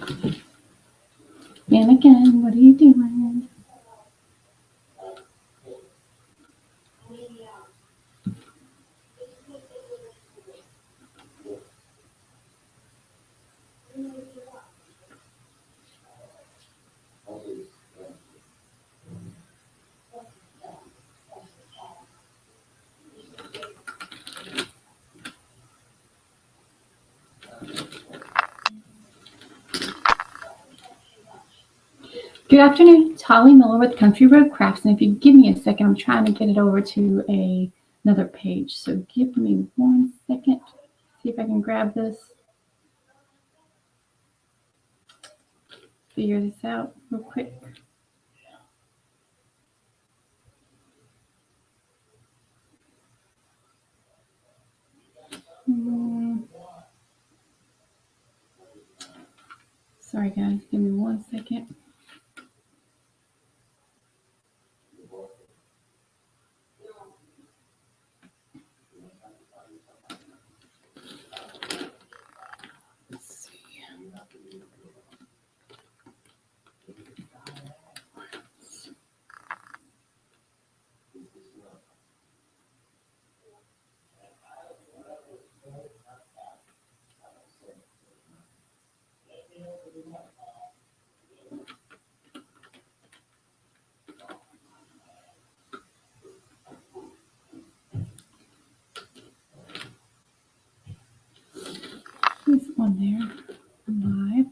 And again, what are you doing? Good afternoon, it's Holly Miller with Country Road Crafts, and if you give me a second, I'm trying to get it over to another page. So give me 1 second. See if I can grab this. Figure this out real quick. Sorry guys, give me 1 second. Let's see. This one there, live.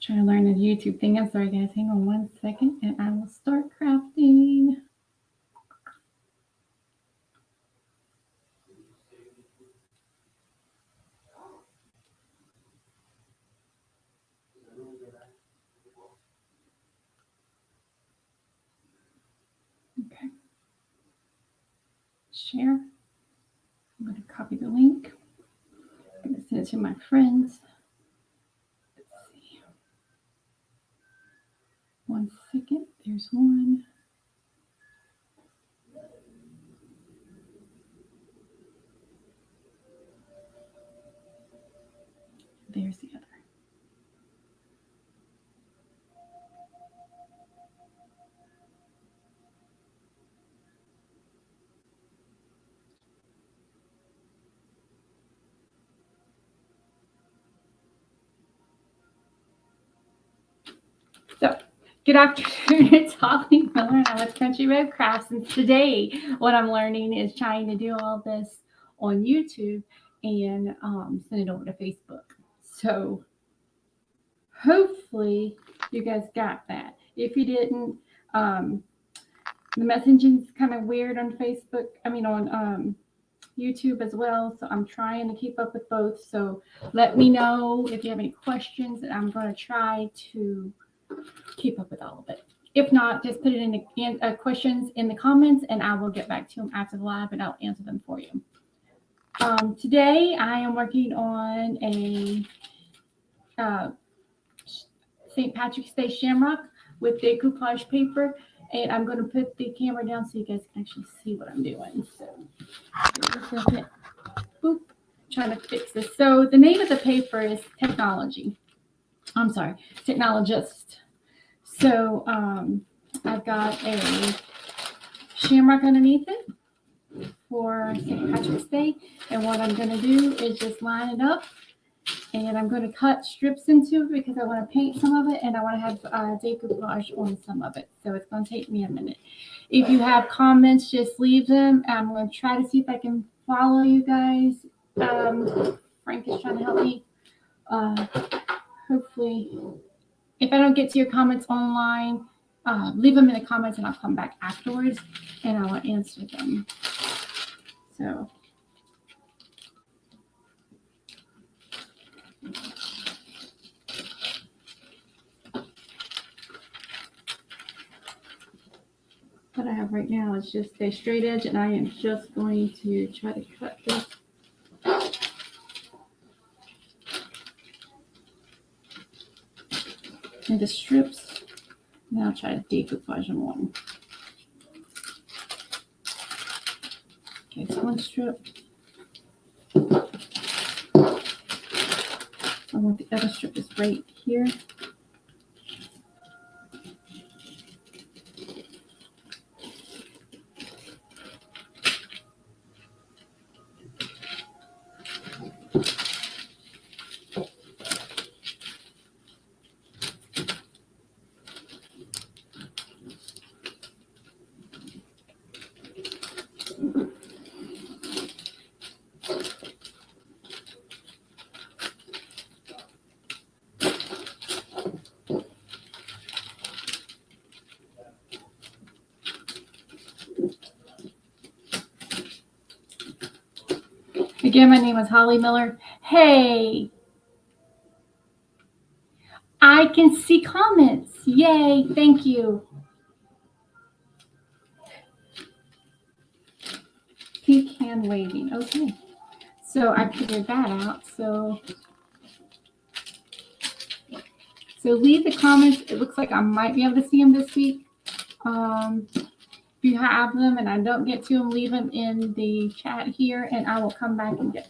Trying to learn the YouTube thing. I'm sorry guys, hang on 1 second and I will start crafting. Okay. Share. I'm going to copy the link. I'm going to send it to my friends. Let's see. 1 second. There's one. There's the other. So, good afternoon, it's Holly Miller and I'm with Country Road Crafts, and today what I'm learning is trying to do all this on YouTube and send it over to Facebook. So hopefully you guys got that. If you didn't, the messaging's kind of weird on Facebook, on YouTube as well, so I'm trying to keep up with both. So let me know if you have any questions, and I'm going to try to keep up with all of it. If not, just put it in the questions in the comments and I will get back to them after the live and I'll answer them for you. Today I am working on a St. Patrick's Day Shamrock with decoupage paper, and I'm going to put the camera down so you guys can actually see what I'm doing. So boop, trying to fix this. So the name of the paper is Technologist. So I've got a shamrock underneath it for St. Patrick's Day, and what I'm going to do is just line it up, and I'm going to cut strips into it because I want to paint some of it and I want to have decoupage on some of it. So it's going to take me a minute. If you have comments, just leave them. I'm going to try to see if I can follow you guys. Frank is trying to help me. Hopefully, if I don't get to your comments online, leave them in the comments and I'll come back afterwards and I'll answer them. So what I have right now is just a straight edge, and I am just going to try to cut this. Into strips, and I'll try to decoupage them on. one strip. I want the other strip is right here. Again, my name is Holly Miller. Hey, I can see comments. Yay, thank you. Keep hand waving. Okay. So I figured that out. So leave the comments. It looks like I might be able to see them this week. If you have them and I don't get to them, leave them in the chat here, and I will come back and get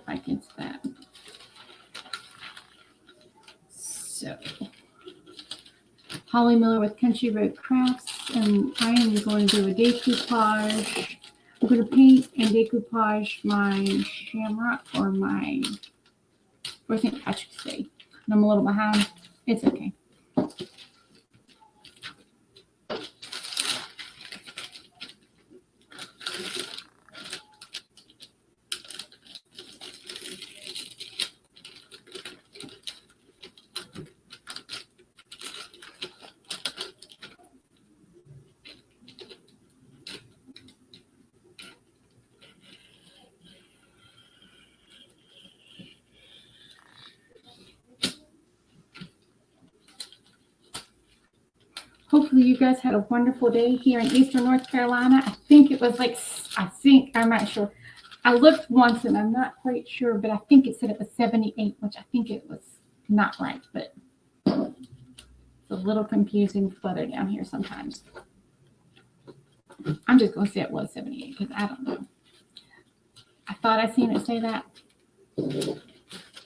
back into that. So, Holly Miller with Country Road Crafts, and I am going to do a decoupage. I'm going to paint and decoupage my Shamrock or St. Patrick's Day. And I'm a little behind. It's okay. Hopefully you guys had a wonderful day here in Eastern North Carolina. I think it was I'm not sure. I looked once and I'm not quite sure, but I think it said it was 78, which I think it was not right, but it's a little confusing with weather down here sometimes. I'm just going to say it was 78 because I don't know. I thought I seen it say that.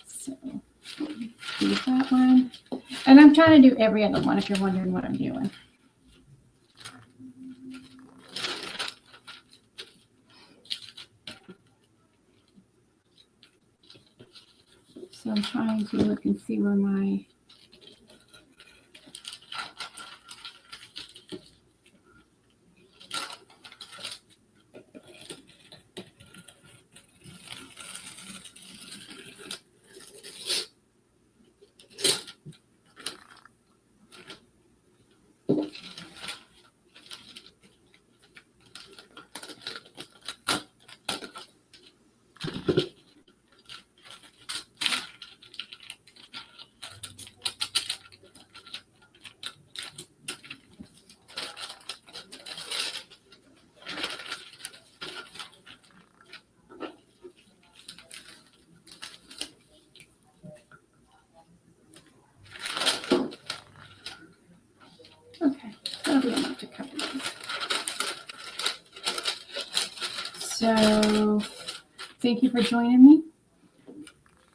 So do that one. And I'm trying to do every other one if you're wondering what I'm doing. So I'm trying to look and see where my So thank you for joining me.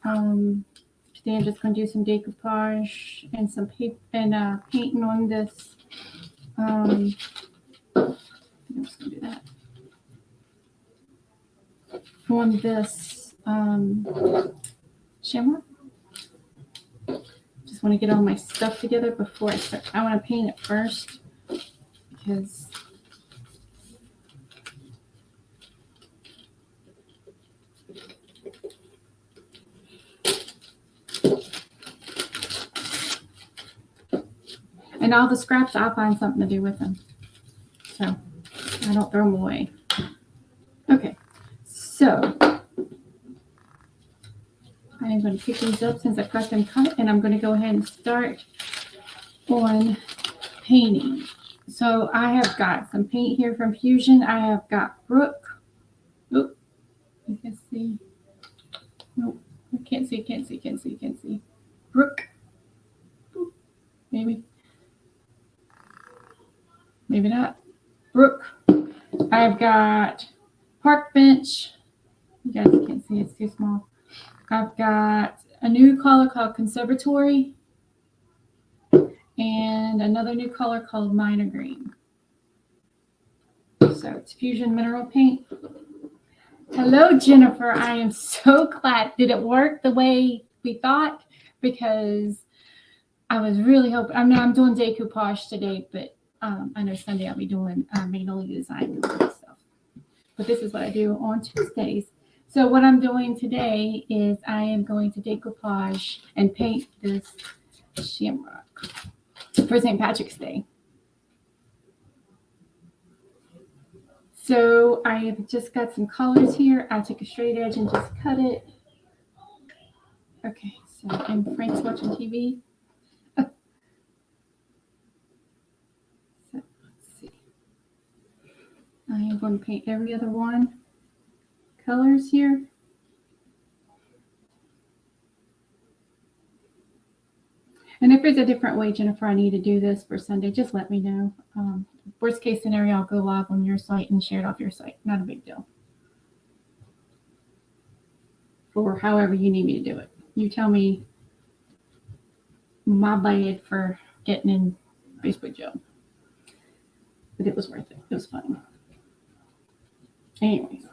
Today I'm just going to do some decoupage and some paper and painting on this. I'm just going to do that on this Shamrock. Just want to get all my stuff together before I start. I want to paint it first because and all the scraps, I'll find something to do with them. So I don't throw them away. Okay, so I'm going to pick these up since I've got them cut, and I'm going to go ahead and start on painting. So I have got some paint here from Fusion. I have got Brook. Oop, you can see. Nope, I can't see. Brook. Maybe not. I've got park bench. You guys can't see, it's too small. I've got a new color called Conservatory and another new color called Minor Green. So it's Fusion Mineral Paint. Hello, Jennifer. I am so glad. Did it work the way we thought? Because I was really hoping. I mean, I'm doing decoupage today, but I know Sunday I'll be doing magnolia design stuff. But this is what I do on Tuesdays. So what I'm doing today is I am going to decoupage and paint this Shamrock for St. Patrick's Day. So I have just got some colors here. I took a straight edge and just cut it. Okay, so and Frank's watching TV. So let's see. I am going to paint every other one colors here. And if there's a different way, Jennifer, I need to do this for Sunday, just let me know. Worst case scenario, I'll go live on your site and share it off your site. Not a big deal. Or however you need me to do it. You tell me. My bad for getting in Facebook jail. But it was worth it. It was fun. Anyways.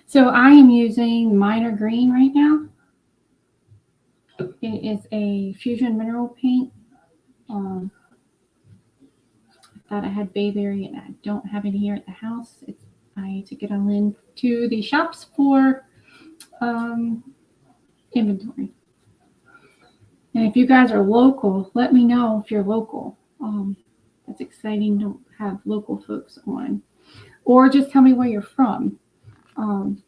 So I am using Minor Green right now. It is a Fusion Mineral Paint. I thought I had Bayberry and I don't have it here at the house. I took it all in to the shops for inventory. And if you guys are local, let me know if you're local. It's exciting to have local folks on. Or just tell me where you're from. And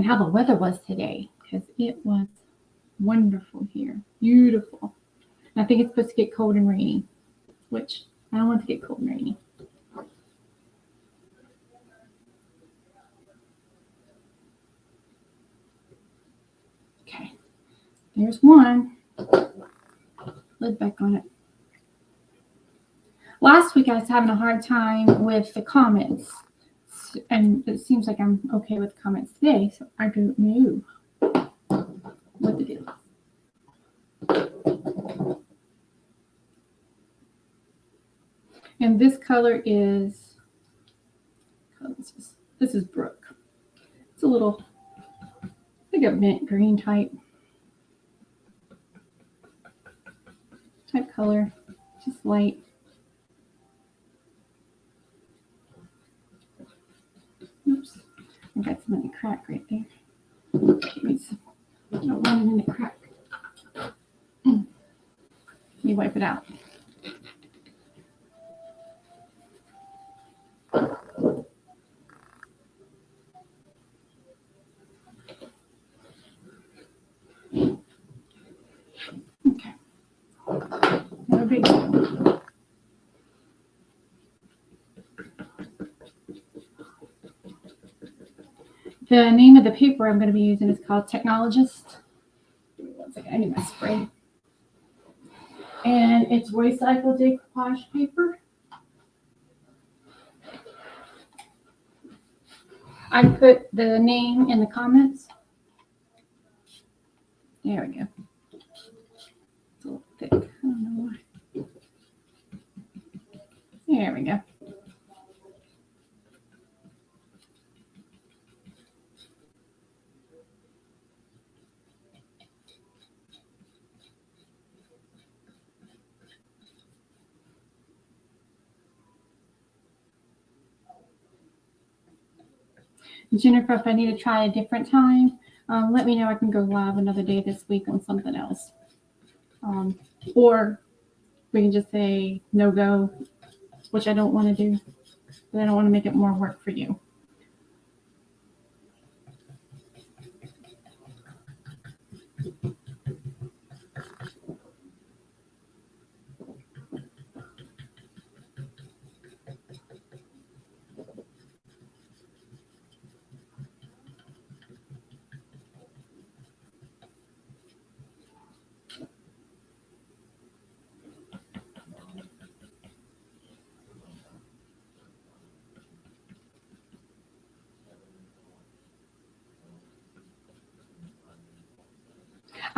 how the weather was today, because it was wonderful here. Beautiful. And I think it's supposed to get cold and rainy, which I don't want to get cold and rainy. Okay, there's one. Lid back on it. Last week I was having a hard time with the comments, and it seems like I'm okay with comments today, so I don't know what to do. And this color is, this is Brook. It's a little, like a mint green type color, just light. Oops, I got some in the crack right there. I don't want it in the crack. Let me wipe it out. Okay. No big deal. The name of the paper I'm going to be using is called Technologist. Give me 1 second. I need my spray. And it's recycled decoupage paper. I put the name in the comments. There we go. It's a little thick. I don't know why. There we go. Jennifer, if I need to try a different time, let me know. I can go live another day this week on something else. Or we can just say no go, which I don't want to do, but I don't want to make it more work for you.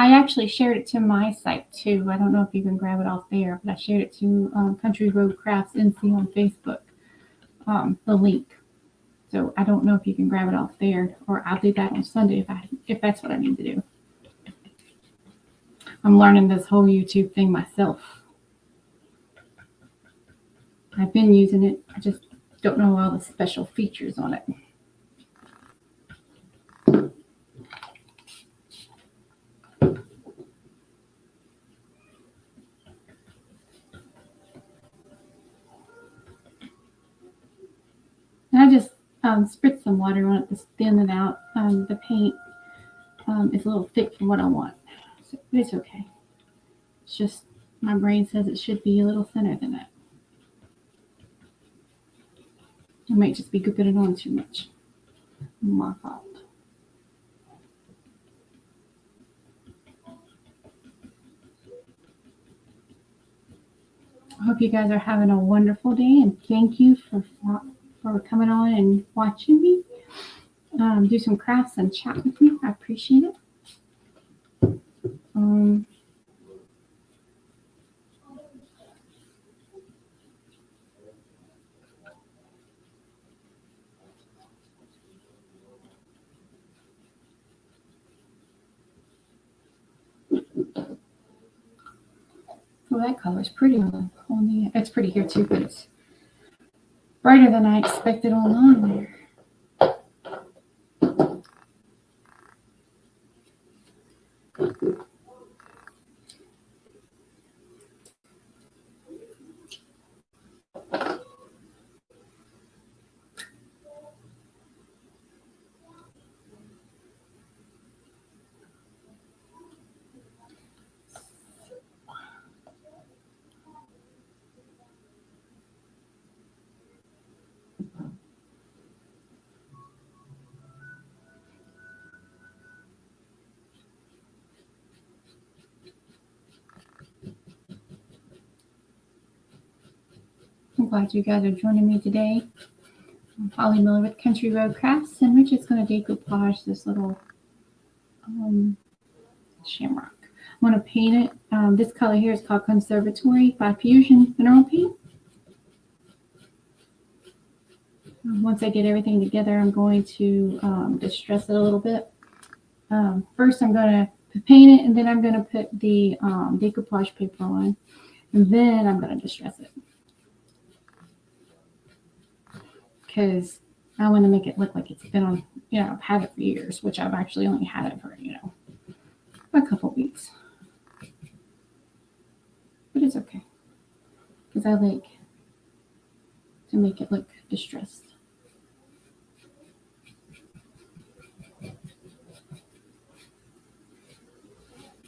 I actually shared it to my site too. I don't know if you can grab it off there, but I shared it to Country Road Crafts NC on Facebook, the link. So I don't know if you can grab it off there, or I'll do that on Sunday if that's what I need to do. I'm learning this whole YouTube thing myself. I've been using it. I just don't know all the special features on it. And I just spritz some water on it to thin it out. The paint is a little thick from what I want, so it's okay. It's just my brain says it should be a little thinner than that. I might just be gripping it on too much. My fault. I hope you guys are having a wonderful day, and thank you for coming on and watching me do some crafts and chat with me. I appreciate it. Well, that color is pretty on the. It's pretty here too, but it's brighter than I expected on there. I'm glad you guys are joining me today. I'm Holly Miller with Country Road Crafts, and we're just going to decoupage this little shamrock. I'm going to paint it. This color here is called Conservatory by Fusion Mineral Paint. Once I get everything together, I'm going to distress it a little bit. First, I'm going to paint it, and then I'm going to put the decoupage paper on, and then I'm going to distress it. Because I want to make it look like it's been on, I've had it for years, which I've actually only had it for, a couple weeks. But it's okay, because I like to make it look distressed.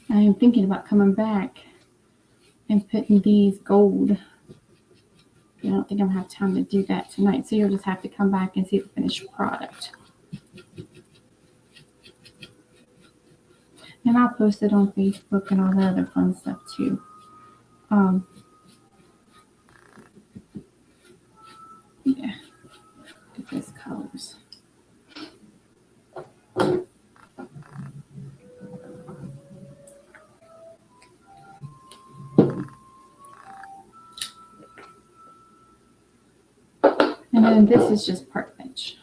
I am thinking about coming back and putting these gold. I don't think I'm going to have time to do that tonight, so you'll just have to come back and see the finished product. And I'll post it on Facebook and all the other fun stuff too. Yeah, get those colors. And then this is just park bench.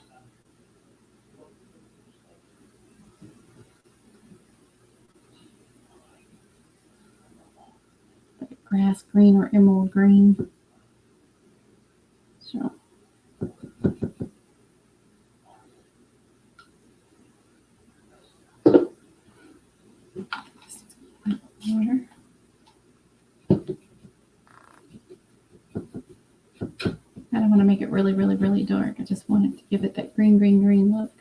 Like grass green or emerald green. So. Water. I don't want to make it really, really, really dark. I just want it to give it that green, green, green look.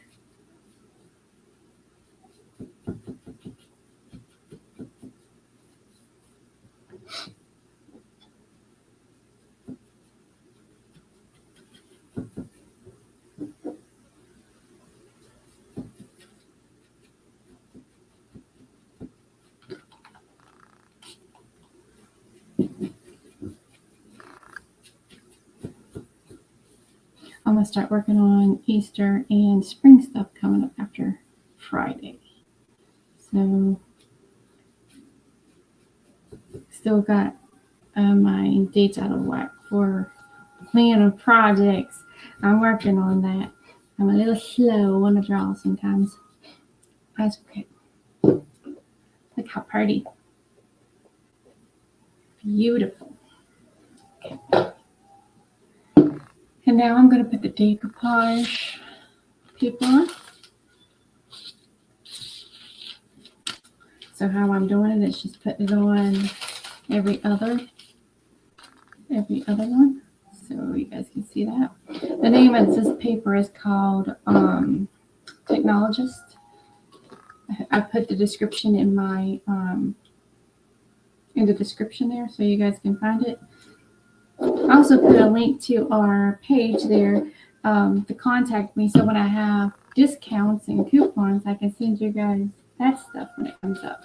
I'm going to start working on Easter and spring stuff coming up after Friday. So still got my dates out of whack for plan of projects. I'm working on that. I'm a little slow on the draw sometimes. That's okay. Look how pretty. Beautiful. Okay. And now I'm going to put the decoupage paper on. So how I'm doing it is just putting it on every other one. So you guys can see that. The name of this paper is called Technologist. I put the description in my in the description there so you guys can find it. I also put a link to our page there to contact me, so when I have discounts and coupons, I can send you guys that stuff when it comes up.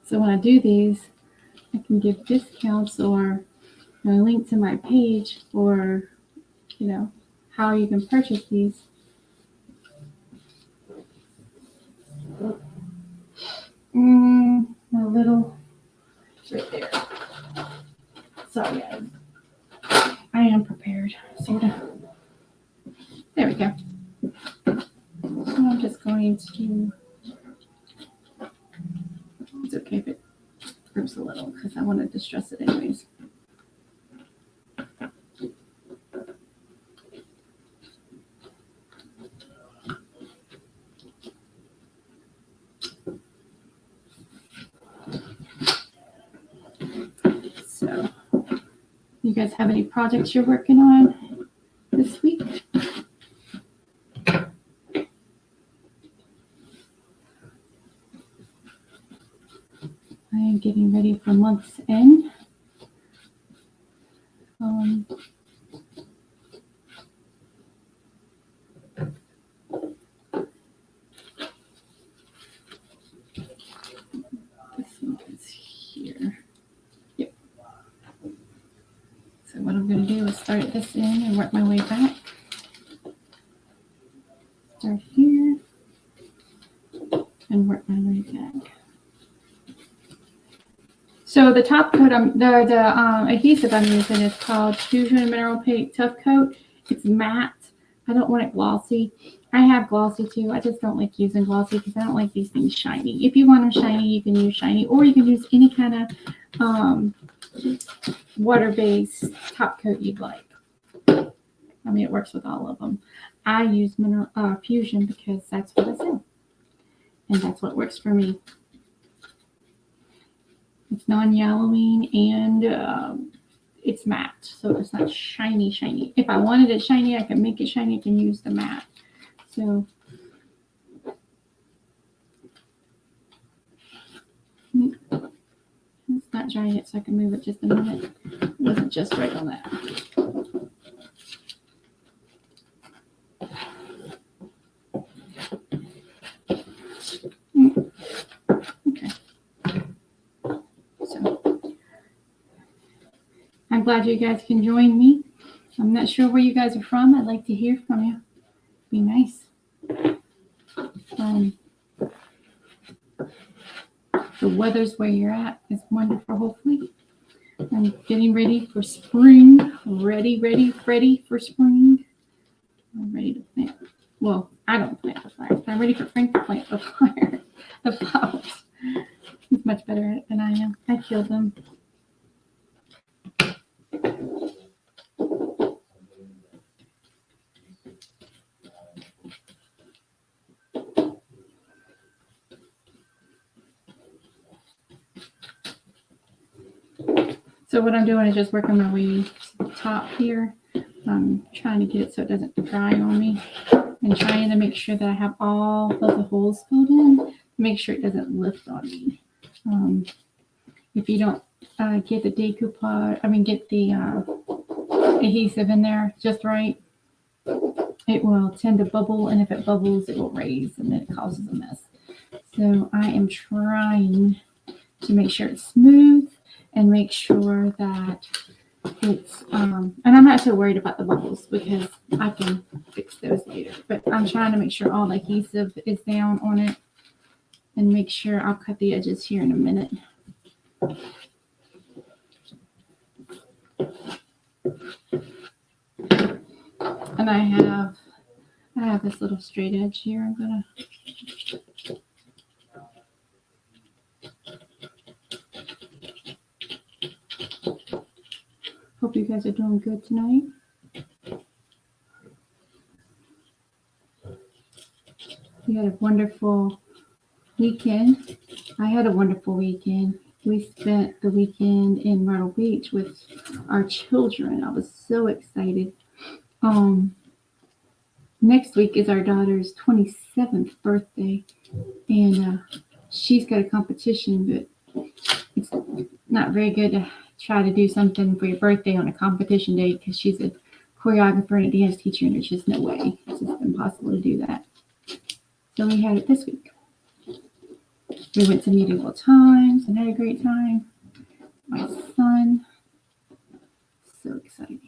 So when I do these, I can give discounts or a link to my page for, you know, how you can purchase these. A little right there. Sorry, guys. I am prepared, sort of. There we go. So I'm just going to. It's okay if it groups a little because I want to distress it anyways. So, you guys have any projects you're working on this week? I am getting ready for month's end. This one is here. Yep. So what I'm going to do is start this in and work my way back. Start here and work my way back. So the top coat, the adhesive I'm using is called Fusion Mineral Paint Tough Coat. It's matte. I don't want it glossy. I have glossy too. I just don't like using glossy because I don't like these things shiny. If you want them shiny, you can use shiny, or you can use any kind of water-based top coat you'd like. I mean, it works with all of them. I use Fusion because that's what I sell, and that's what works for me. It's non-yellowing and it's matte, so it's not shiny. If I wanted it shiny, I can make it shiny. I can use the matte. So it's not dry yet, so I can move it just a minute. It wasn't just right on that. Okay. So I'm glad you guys can join me. I'm not sure where you guys are from. I'd like to hear from you. Be nice. The weather's where you're at is wonderful, hopefully. I'm getting ready for spring. Ready for spring. I'm ready to plant. Well, I don't plant the flowers. I'm ready for Frank to plant the flowers. He's much better at it than I am. I killed them. So what I'm doing is just working my way to the top here. I'm trying to get it so it doesn't dry on me, and trying to make sure that I have all of the holes filled in, make sure it doesn't lift on me. If you don't get the decoupage, get the adhesive in there just right, it will tend to bubble, and if it bubbles, it will raise, and then it causes a mess. So I am trying to make sure it's smooth and make sure that it's and I'm not so worried about the bubbles because I can fix those later. But I'm trying to make sure all the adhesive is down on it and make sure I'll cut the edges here in a minute. And I have this little straight edge here. I'm gonna hope you guys are doing good tonight. We had a wonderful weekend. I had a wonderful weekend. We spent the weekend in Myrtle Beach with our children. I was so excited. Next week is our daughter's 27th birthday, and she's got a competition, but it's not very good to try to do something for your birthday on a competition day because she's a choreographer and a dance teacher, and there's just no way. It's just impossible to do that. So we had it this week. We went to medieval times and had a great time. My son, so exciting.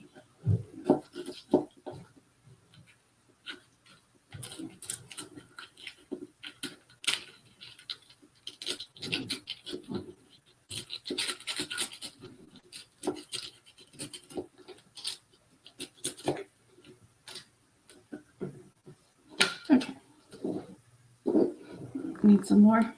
Okay. Need some more.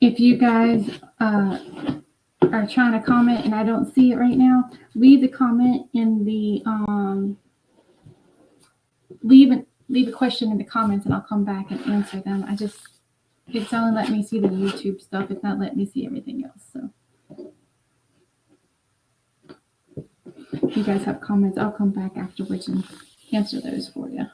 If you guys are trying to comment and I don't see it right now, leave the comment in the leave a question in the comments and I'll come back and answer them. It's only letting me see the YouTube stuff. It's not letting me see everything else. So if you guys have comments, I'll come back afterwards and answer those for you.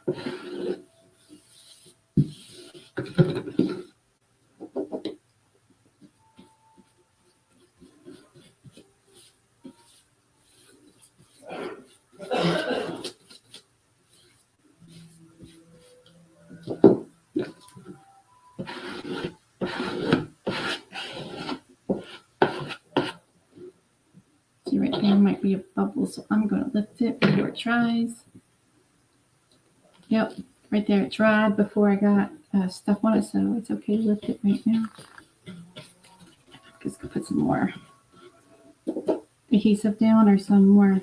See, right there might be a bubble, so I'm going to lift it before it dries. Yep, right there it dried before I got stuff on it, so it's okay to lift it right now. Just gonna put some more adhesive down or some more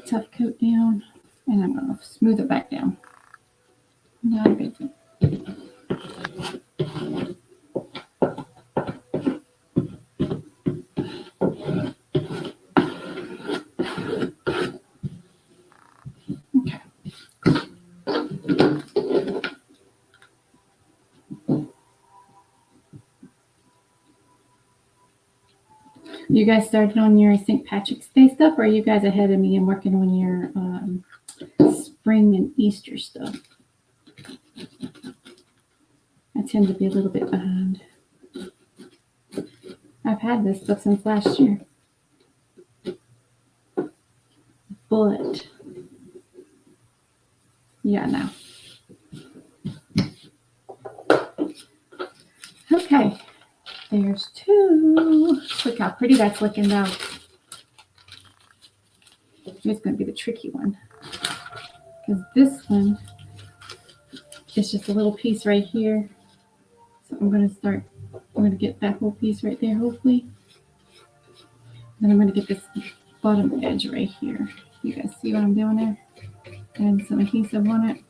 tough coat down, and I'm going to smooth it back down. Not a big deal. Okay. You guys started on your St. Patrick's Day stuff, or are you guys ahead of me and working on your spring and Easter stuff? I tend to be a little bit behind. I've had this stuff since last year. But yeah, no. Okay, there's two. Look how pretty that's looking though. It's going to be the tricky one because this one is just a little piece right here. So I'm going to get that whole piece right there, hopefully. Then I'm going to get this bottom edge right here. You guys see what I'm doing there? And some adhesive on it.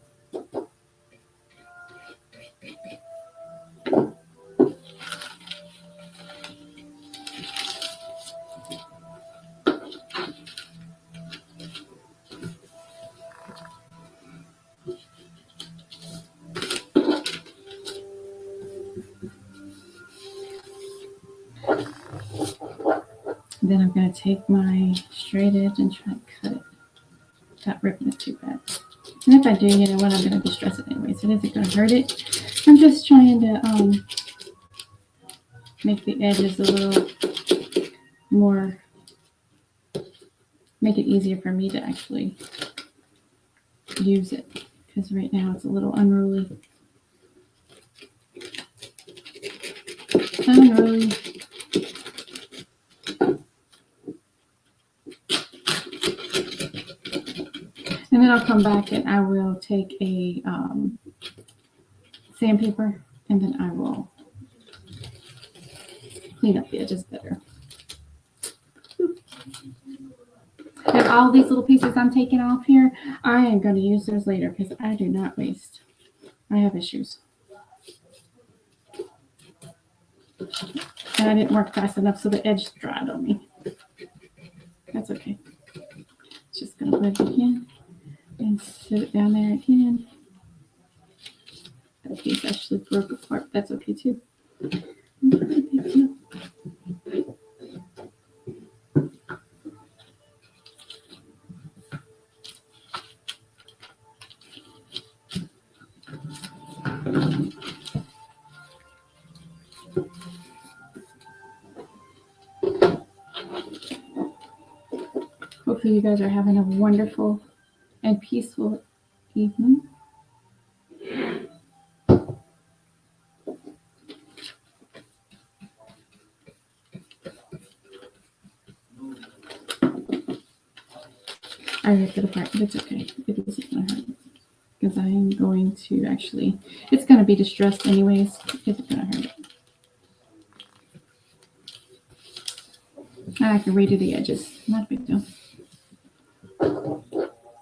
Then I'm going to take my straight edge and try to cut it without ripping it too bad. And if I do, you know what, I'm going to distress it anyway, so it isn't going to hurt it. I'm just trying to make the edges a little more make it easier for me to actually use it, because right now it's a little unruly. Unruly. And then I'll come back and I will take a sandpaper, and then I will clean up the edges better. And all these little pieces I'm taking off here, I am going to use those later because I do not waste. I have issues. And I didn't work fast enough, so the edge dried on me. That's okay. Just going to put it again and set it down there again. That piece actually broke apart. That's okay too. Hopefully you guys are having a wonderful and peaceful evening. I ripped it apart, but it's okay. It isn't going to hurt. Because I'm going to actually, it's going to be distressed anyways. It's going to hurt. And I can redo the edges. Not a big deal.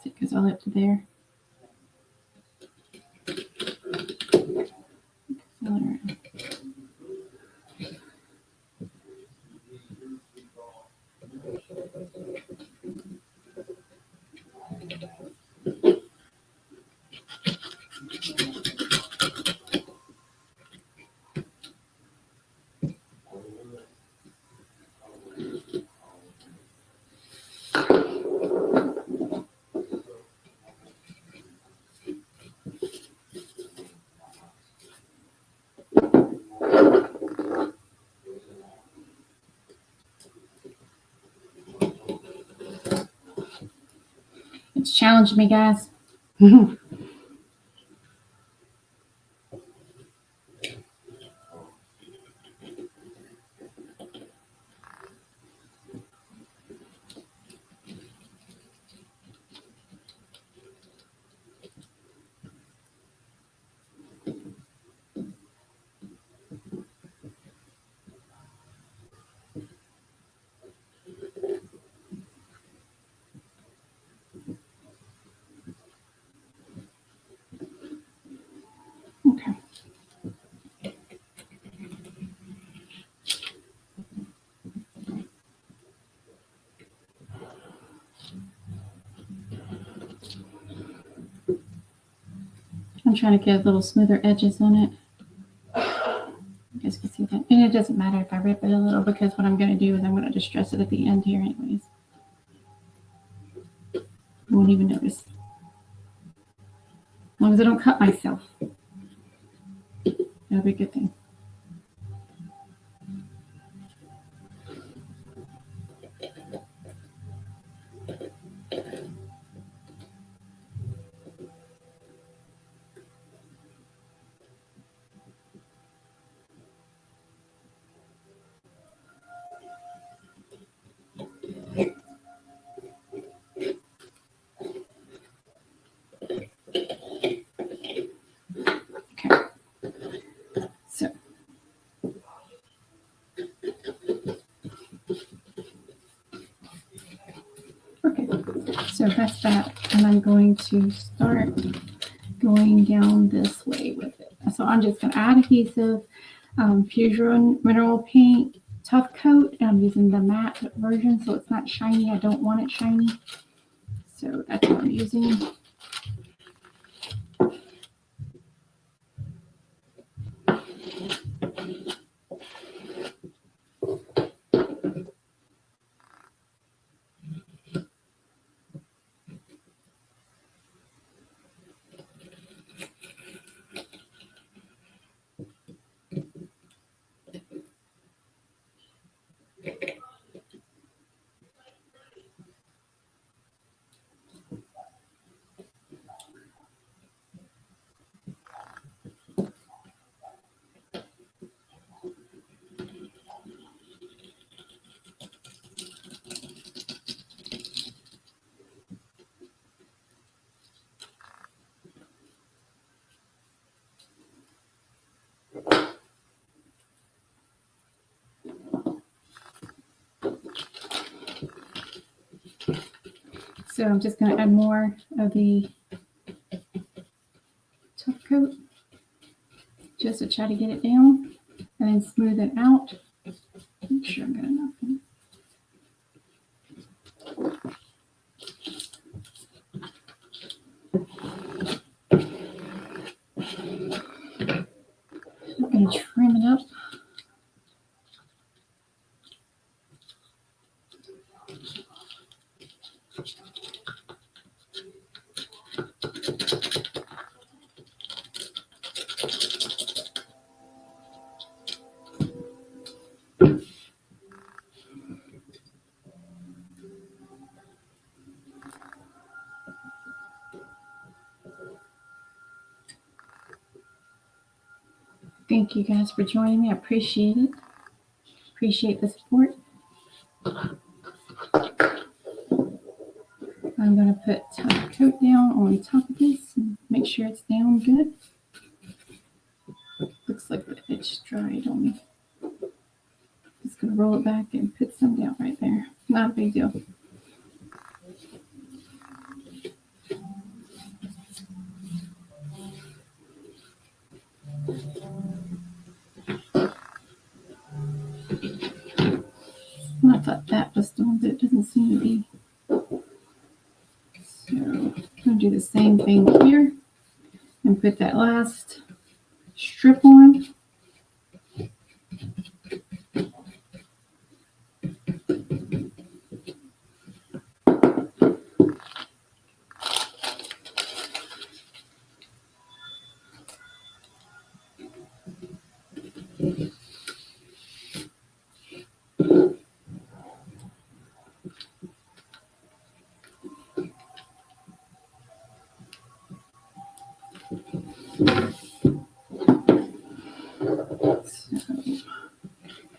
See, it goes all up to there. All around. It's challenged me, guys. Okay. I'm trying to get a little smoother edges on it. You guys can see that. And it doesn't matter if I rip it a little, because what I'm going to do is I'm going to distress it at the end here anyways. You won't even notice. As long as I don't cut myself. That'll be a good thing. So that's that, and I'm going to start going down this way with it. So I'm just going to add adhesive, Fusion Mineral Paint Tough Coat, and I'm using the matte version, so it's not shiny. I don't want it shiny, so that's what I'm using. So I'm just going to add more of the top coat just to try to get it down and then smooth it out. Make sure I've got enough. I'm going to trim it up. Thank you guys for joining me. I appreciate it. Appreciate the support. I'm going to put top coat down on top of this and make sure it's down good. Looks like the edge dried on me. Just going to roll it back and put some down right there. Not a big deal. I thought that was done, but it doesn't seem to be. So I'm going to do the same thing here and put that last strip on.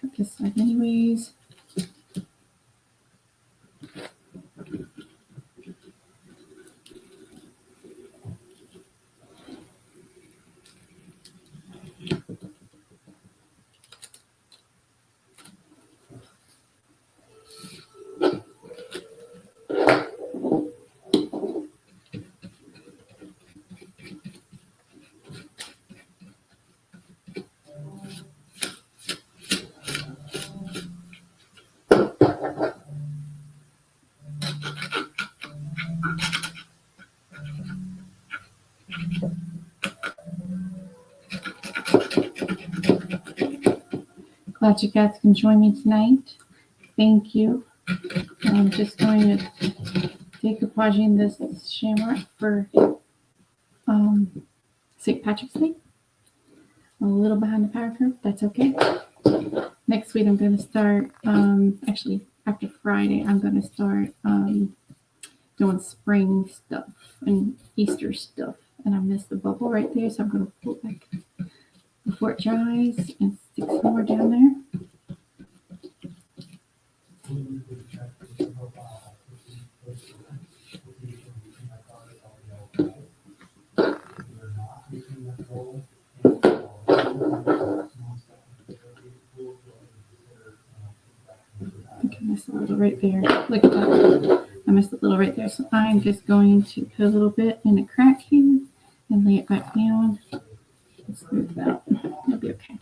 Cut this side anyways. Glad you guys can join me tonight. Thank you. I'm just going to decoupaging this Shamrock for St. Patrick's Day. A little behind the power curve. That's okay. Next week I'm going to start, actually after Friday, I'm going to start doing spring stuff and Easter stuff. And I missed the bubble right there, so I'm going to pull it back before it dries and stick some more down there. I think I missed a little right there. Look at that. I missed a little right there. So I'm just going to put a little bit in a crack here and lay it back down and smooth it out. It'll be okay.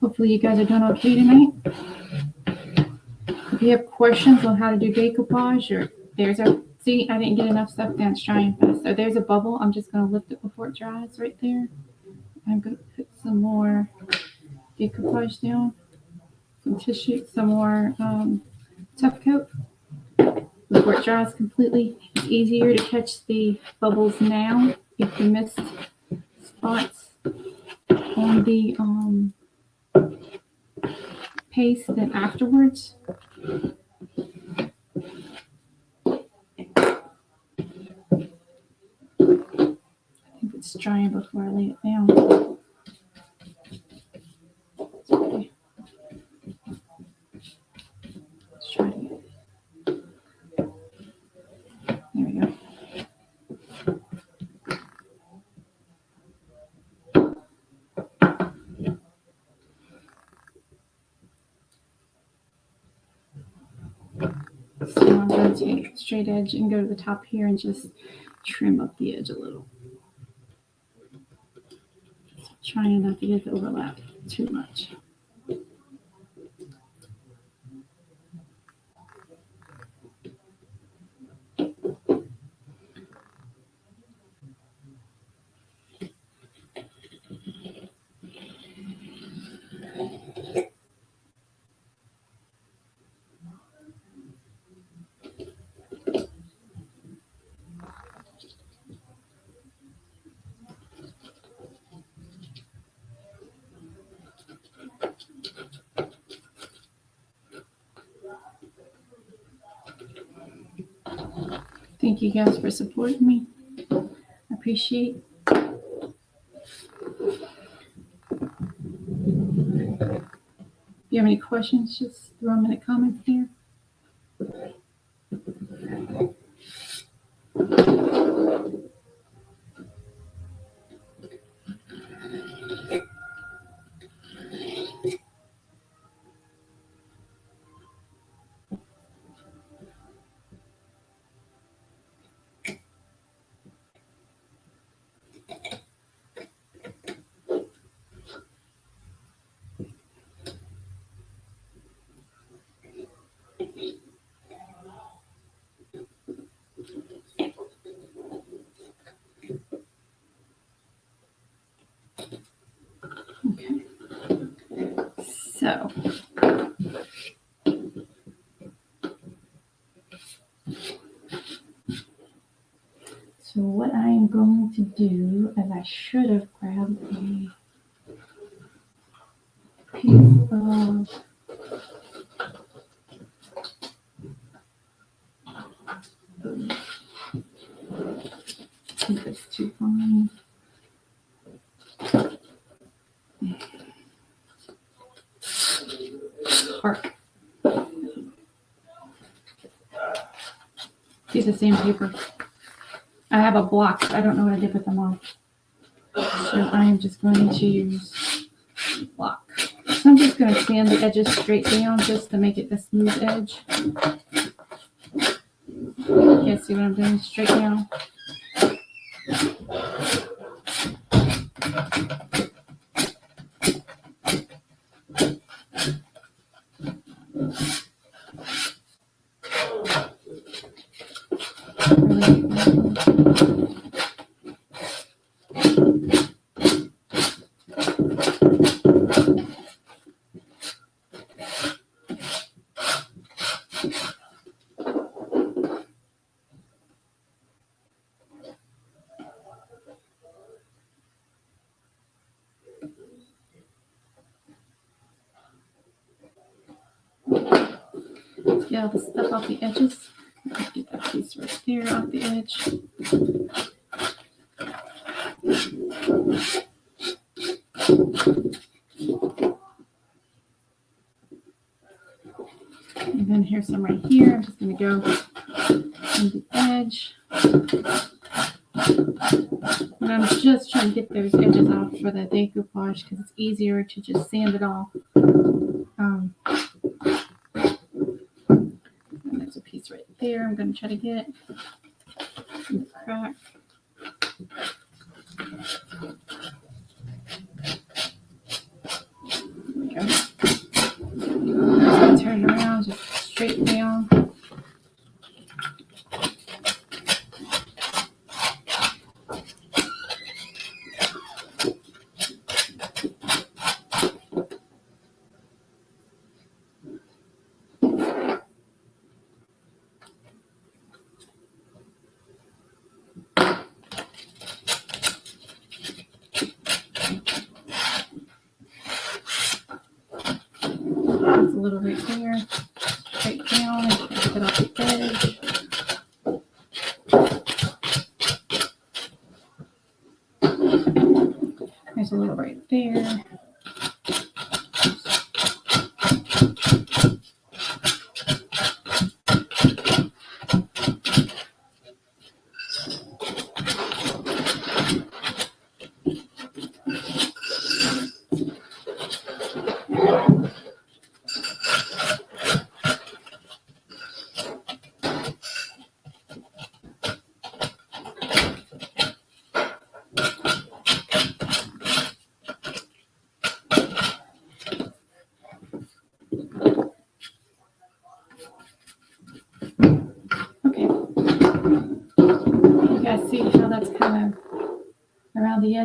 Hopefully you guys are doing okay tonight. If you have questions on how to do decoupage, or there's a, see, I didn't get enough stuff down, it's drying fast. So there's a bubble. I'm just going to lift it before it dries right there. I'm going to put some more decoupage down, some tissue, some more top coat before it dries completely. It's easier to catch the bubbles now if you missed spots on the paste than afterwards. I think it's drying before I lay it down. Okay. Let's try it again. There we go. So I'm going to take straight edge and go to the top here and just trim up the edge a little. Trying not to get the overlap too much. Thank you guys for supporting me. I appreciate. If you have any questions, just throw them in the comments here. Okay. So what I am going to do is I should have grabbed a piece of I think that's too fine. Park. Piece of sandpaper. I have a block. I don't know what I did with them all. So I am just going to use block. So I'm just going to sand the edges straight down just to make it a smooth edge. You guys see what I'm doing? Straight down. Get all the stuff off the edges. Get that piece right there off the edge. And then here's some right here. I'm just going to go on the edge. And I'm just trying to get those edges off for the decoupage because it's easier to just sand it off. And there's a piece right there. I'm going to try to get in the crack. There we go. Just turn it around, just straight down. There's a little right there, straight down, and get off the edge. There's a little right there.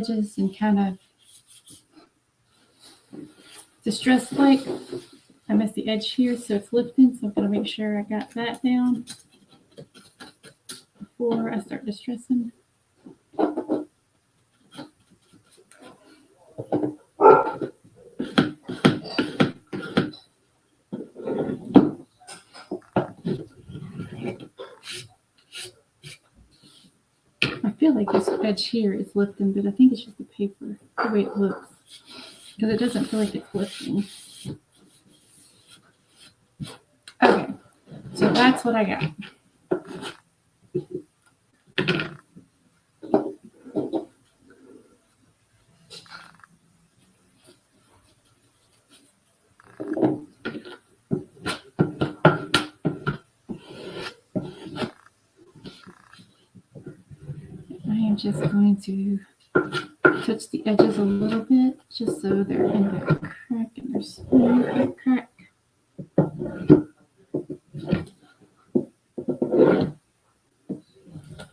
edges and kind of distressed like. I missed the edge here, so it's lifting, so I'm going to make sure I got that down before I start distressing. I feel like this edge here is lifting, but I think it's just the paper, the way it looks, because it doesn't feel like it's lifting. Okay, so that's what I got. I am just going to touch the edges a little bit, just so they're in the crack and there's no crack.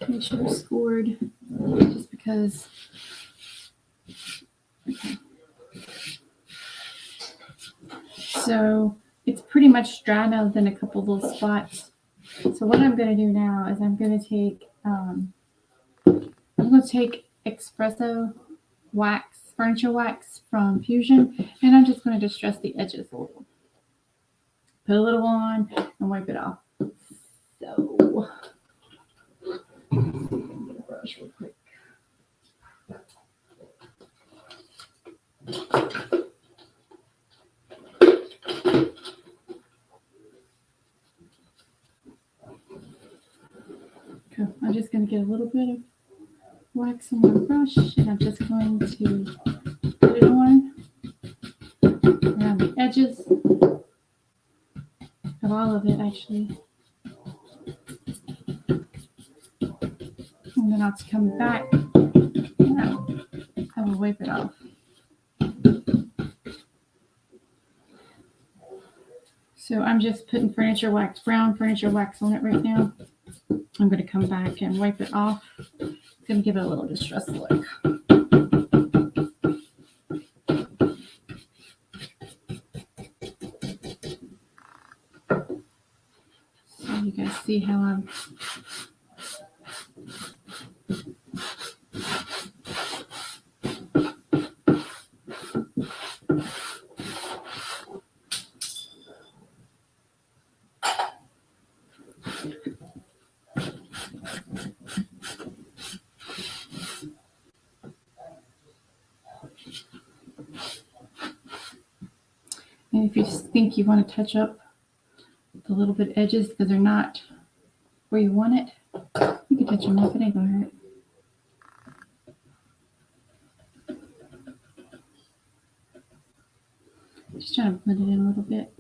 Make sure they're scored, just because. Okay. So it's pretty much dry now, than a couple little spots. So what I'm going to do now is I'm going to take espresso wax, furniture wax from Fusion, and I'm just going to distress the edges a little. Put a little on and wipe it off. So, brush real quick. Okay, I'm just going to get a little bit of wax on my brush, and I'm just going to put it on around the edges of all of it, actually. And then I'll come back and I will wipe it off. So I'm just putting furniture wax, brown furniture wax on it right now. I'm going to come back and wipe it off. It's going to give it a little distressed look. So you guys see how I'm and if you think you want to touch up the little bit edges because they're not where you want it, you can touch them up. It ain't going to hurt. Just trying to blend it in a little bit.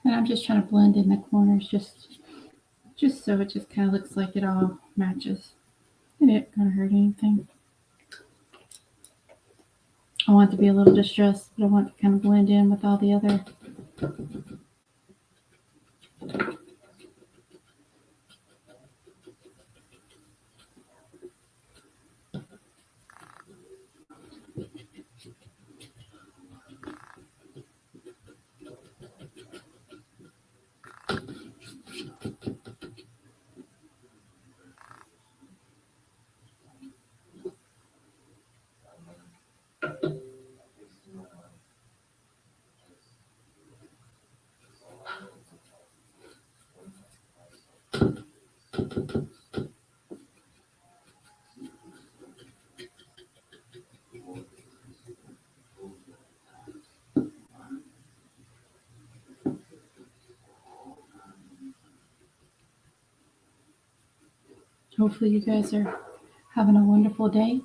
And I'm just trying to blend in the corners just so it just kind of looks like it all matches. It ain't going to hurt anything. I want it to be a little distressed, but I want it to kind of blend in with all the other. Hopefully you guys are having a wonderful day.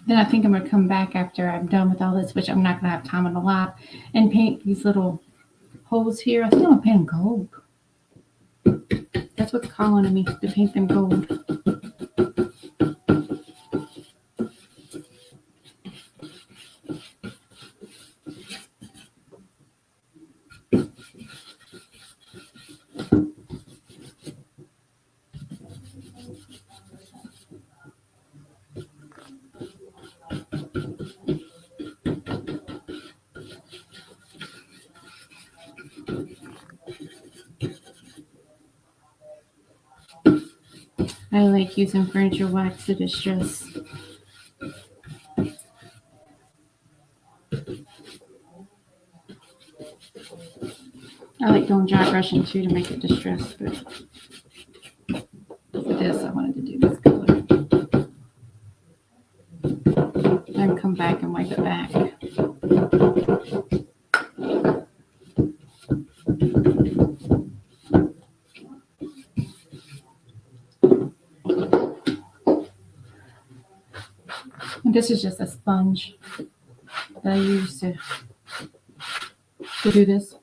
Then I think I'm going to come back after I'm done with all this, which I'm not going to have time on the lot, and paint these little holes here. I think I'm going to paint them gold. That's what's calling to me, to paint them gold. I like using furniture wax to distress. I like doing dry brushing too to make it distress, but for this I wanted to do this color. Then come back and wipe it back. And this is just a sponge that I use to do this.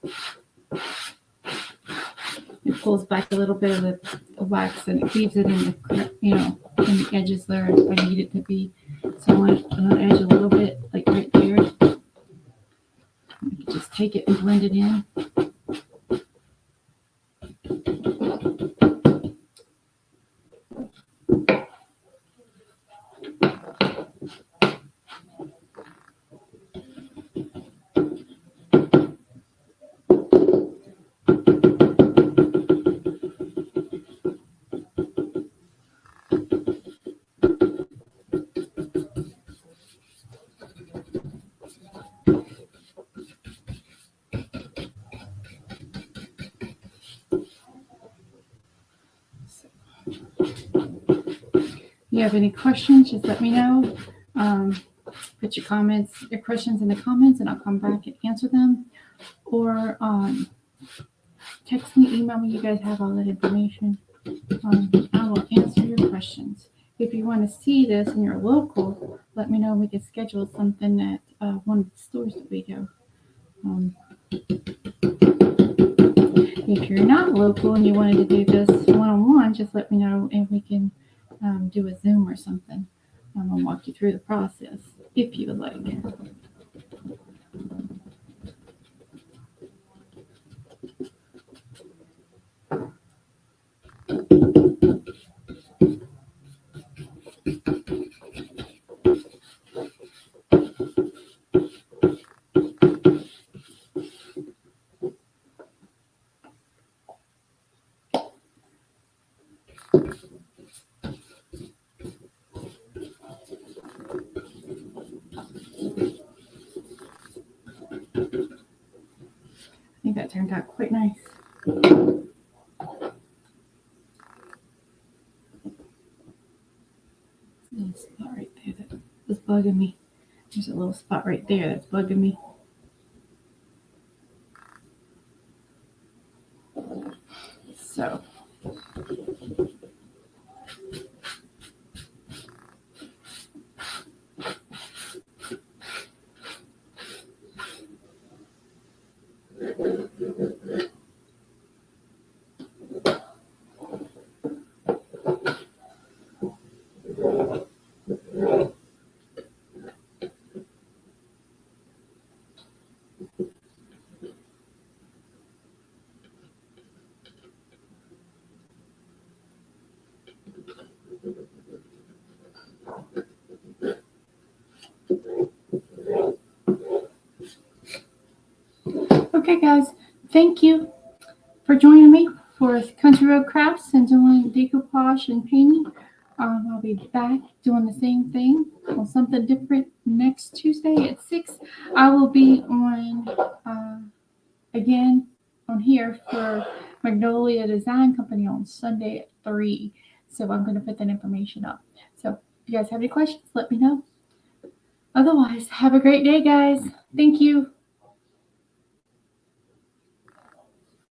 It pulls back a little bit of the wax and it leaves it in the, in the edges there I need it to be. So I want it on the edge a little bit, like right there. You can just take it and blend it in. If you have any questions, just let me know. Put your questions in the comments, and I'll come back and answer them. Or text me, email me. You guys have all that information. I will answer your questions. If you want to see this and you're local, let me know. We can schedule something at one of the stores that we go. If you're not local and you wanted to do this one-on-one, just let me know and we can do a Zoom or something. I'll walk you through the process if you would like. I think that turned out quite nice. Little spot right there that was bugging me. There's a little spot right there that's bugging me. So okay, guys, thank you for joining me for Country Road Crafts and doing decoupage and painting. I'll be back doing the same thing on something different next Tuesday at 6. I will be on again on here for Magnolia Design Company on Sunday at 3. So I'm going to put that information up. So if you guys have any questions, let me know. Otherwise, have a great day, guys. Thank you.